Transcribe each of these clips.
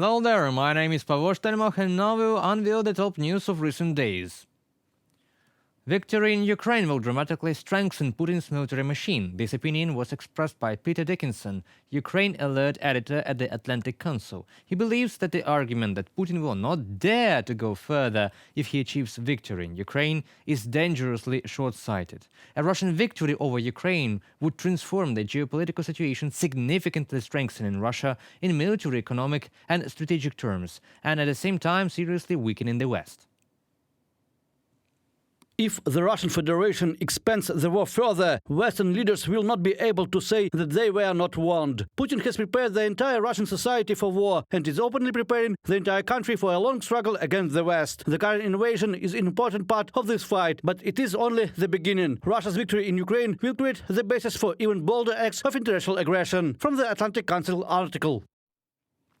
Hello there, my name is Pavel Shtelmach and now we'll unveil the top news of recent days. Victory in Ukraine will dramatically strengthen Putin's military machine. This opinion was expressed by Peter Dickinson, Ukraine alert editor at the Atlantic Council. He believes that the argument that Putin will not dare to go further if he achieves victory in Ukraine is dangerously short-sighted. A Russian victory over Ukraine would transform the geopolitical situation, significantly strengthening Russia in military, economic and strategic terms, and at the same time seriously weakening the West. If the Russian Federation expands the war further, Western leaders will not be able to say that they were not warned. Putin has prepared the entire Russian society for war and is openly preparing the entire country for a long struggle against the West. The current invasion is an important part of this fight, but it is only the beginning. Russia's victory in Ukraine will create the basis for even bolder acts of international aggression. From the Atlantic Council article.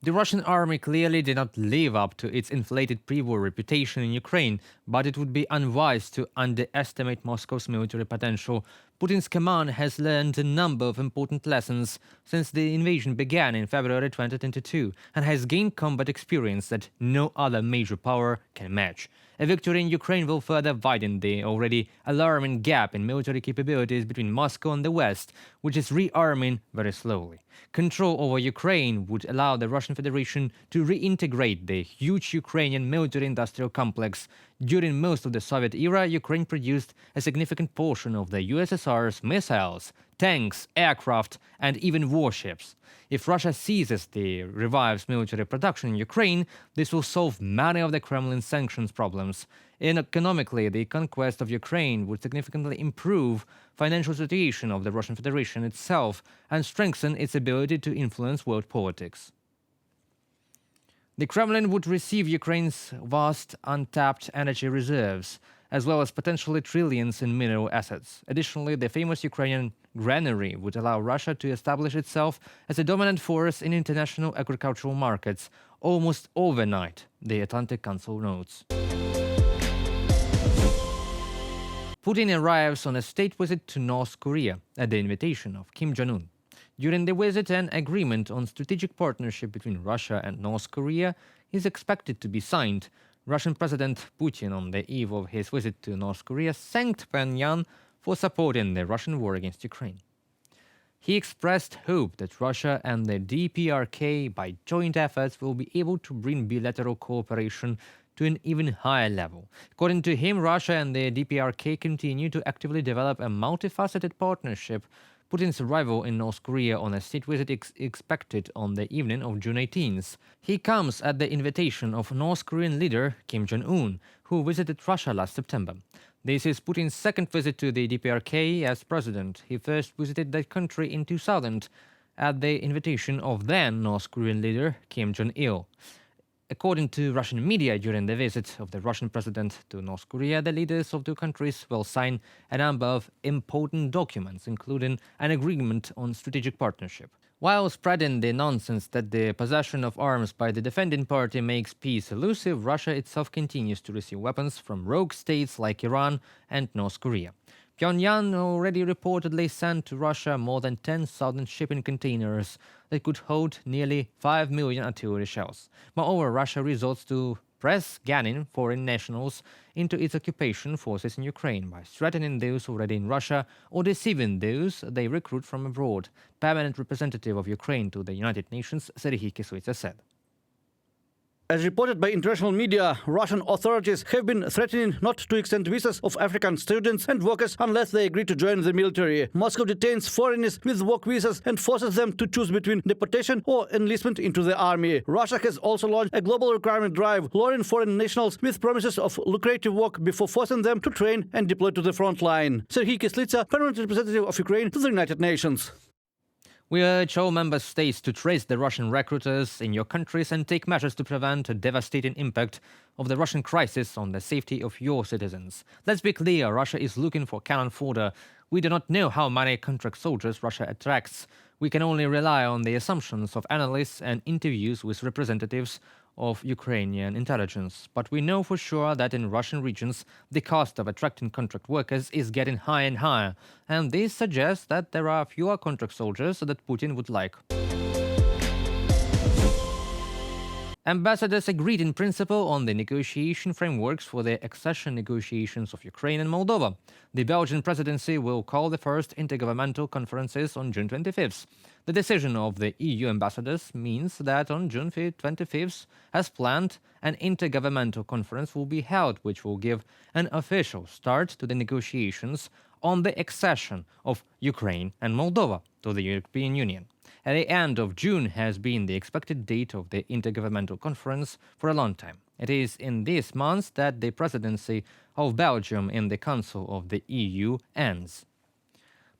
The Russian army clearly did not live up to its inflated pre-war reputation in Ukraine, but it would be unwise to underestimate Moscow's military potential. Putin's command has learned a number of important lessons since the invasion began in February 2022 and has gained combat experience that no other major power can match. A victory in Ukraine will further widen the already alarming gap in military capabilities between Moscow and the West, which is rearming very slowly. Control over Ukraine would allow the Russian Federation to reintegrate the huge Ukrainian military-industrial complex. During most of the Soviet era, Ukraine produced a significant portion of the USSR's missiles, tanks, aircraft, and even warships. If Russia seizes the revives military production in Ukraine, this will solve many of the Kremlin's sanctions problems. Economically, the conquest of Ukraine would significantly improve financial situation of the Russian Federation itself and strengthen its ability to influence world politics. The Kremlin would receive Ukraine's vast untapped energy reserves, as well as potentially trillions in mineral assets. Additionally, the famous Ukrainian granary would allow Russia to establish itself as a dominant force in international agricultural markets almost overnight, the Atlantic Council notes. Putin arrives on a state visit to North Korea at the invitation of Kim Jong-un. During the visit, an agreement on strategic partnership between Russia and North Korea is expected to be signed. Russian President Putin, on the eve of his visit to North Korea, thanked Pyongyang for supporting the Russian war against Ukraine. He expressed hope that Russia and the DPRK, by joint efforts, will be able to bring bilateral cooperation to an even higher level. According to him, Russia and the DPRK continue to actively develop a multifaceted partnership. Putin's arrival in North Korea on a state visit is expected on the evening of June 18th. He comes at the invitation of North Korean leader Kim Jong-un, who visited Russia last September. This is Putin's second visit to the DPRK as president. He first visited that country in 2000 at the invitation of then North Korean leader Kim Jong-il. According to Russian media, during the visit of the Russian president to North Korea, the leaders of two countries will sign a number of important documents, including an agreement on strategic partnership. While spreading the nonsense that the possession of arms by the defending party makes peace elusive, Russia itself continues to receive weapons from rogue states like Iran and North Korea. Pyongyang already reportedly sent to Russia more than 10,000 shipping containers that could hold nearly 5 million artillery shells. Moreover, Russia resorts to press gaining foreign nationals into its occupation forces in Ukraine by threatening those already in Russia or deceiving those they recruit from abroad, permanent representative of Ukraine to the United Nations, Serhiy Kyslytsya said. As reported by international media, Russian authorities have been threatening not to extend visas of African students and workers unless they agree to join the military. Moscow detains foreigners with work visas and forces them to choose between deportation or enlistment into the army. Russia has also launched a global requirement drive, luring foreign nationals with promises of lucrative work before forcing them to train and deploy to the front line. Serhiy Kyslytsya, permanent representative of Ukraine to the United Nations. We urge all member states to trace the Russian recruiters in your countries and take measures to prevent a devastating impact of the Russian crisis on the safety of your citizens. Let's be clear, Russia is looking for cannon fodder. We do not know how many contract soldiers Russia attracts. We can only rely on the assumptions of analysts and interviews with representatives of Ukrainian intelligence. But we know for sure that in Russian regions, the cost of attracting contract workers is getting higher and higher. And this suggests that there are fewer contract soldiers that Putin would like. Ambassadors agreed in principle on the negotiation frameworks for the accession negotiations of Ukraine and Moldova. The Belgian presidency will call the first intergovernmental conferences on June 25th. The decision of the EU ambassadors means that on June 25th, as planned, an intergovernmental conference will be held, which will give an official start to the negotiations on the accession of Ukraine and Moldova to the European Union. At the end of June has been the expected date of the Intergovernmental Conference for a long time. It is in this month that the presidency of Belgium in the Council of the EU ends.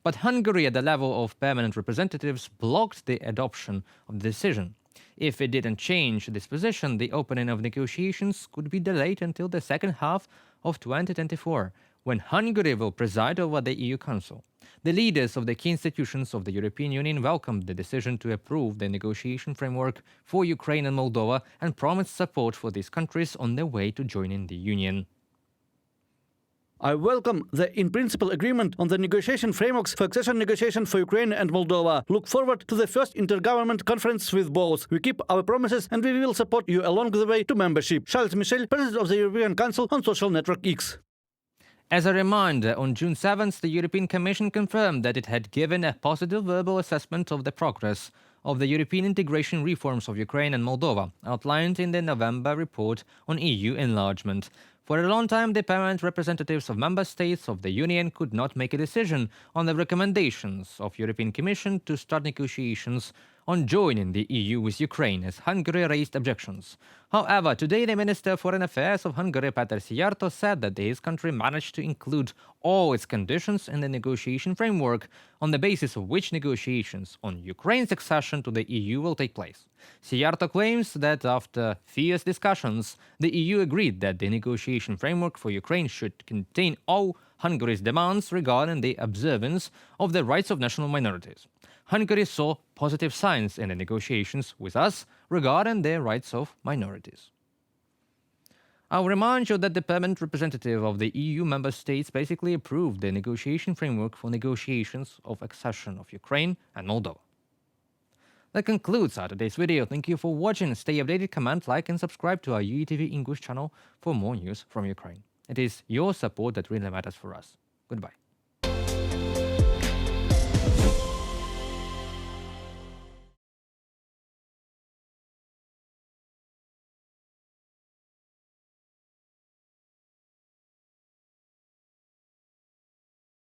But Hungary, at the level of permanent representatives, blocked the adoption of the decision. If it didn't change this position, the opening of negotiations could be delayed until the second half of 2024, when Hungary will preside over the EU Council. The leaders of the key institutions of the European Union welcomed the decision to approve the negotiation framework for Ukraine and Moldova and promised support for these countries on their way to joining the Union. I welcome the in-principle agreement on the negotiation frameworks for accession negotiation for Ukraine and Moldova. Look forward to the first intergovernment conference with both. We keep our promises and we will support you along the way to membership. Charles Michel, President of the European Council, on social network X. As a reminder, on June 7th, the European Commission confirmed that it had given a positive verbal assessment of the progress of the European integration reforms of Ukraine and Moldova, outlined in the November report on EU enlargement. For a long time, the permanent representatives of member states of the Union could not make a decision on the recommendations of European Commission to start negotiations on joining the EU with Ukraine, as Hungary raised objections. However, today the Minister of Foreign Affairs of Hungary, Péter Szijjártó, said that his country managed to include all its conditions in the negotiation framework, on the basis of which negotiations on Ukraine's accession to the EU will take place. Szijjártó claims that after fierce discussions, the EU agreed that the negotiation framework for Ukraine should contain all Hungary's demands regarding the observance of the rights of national minorities. Hungary saw positive signs in the negotiations with us regarding the rights of minorities. I'll remind you that the permanent representative of the EU member states basically approved the negotiation framework for negotiations of accession of Ukraine and Moldova. That concludes our today's video. Thank you for watching. Stay updated, comment, like and subscribe to our UATV English channel for more news from Ukraine. It is your support that really matters for us. Goodbye.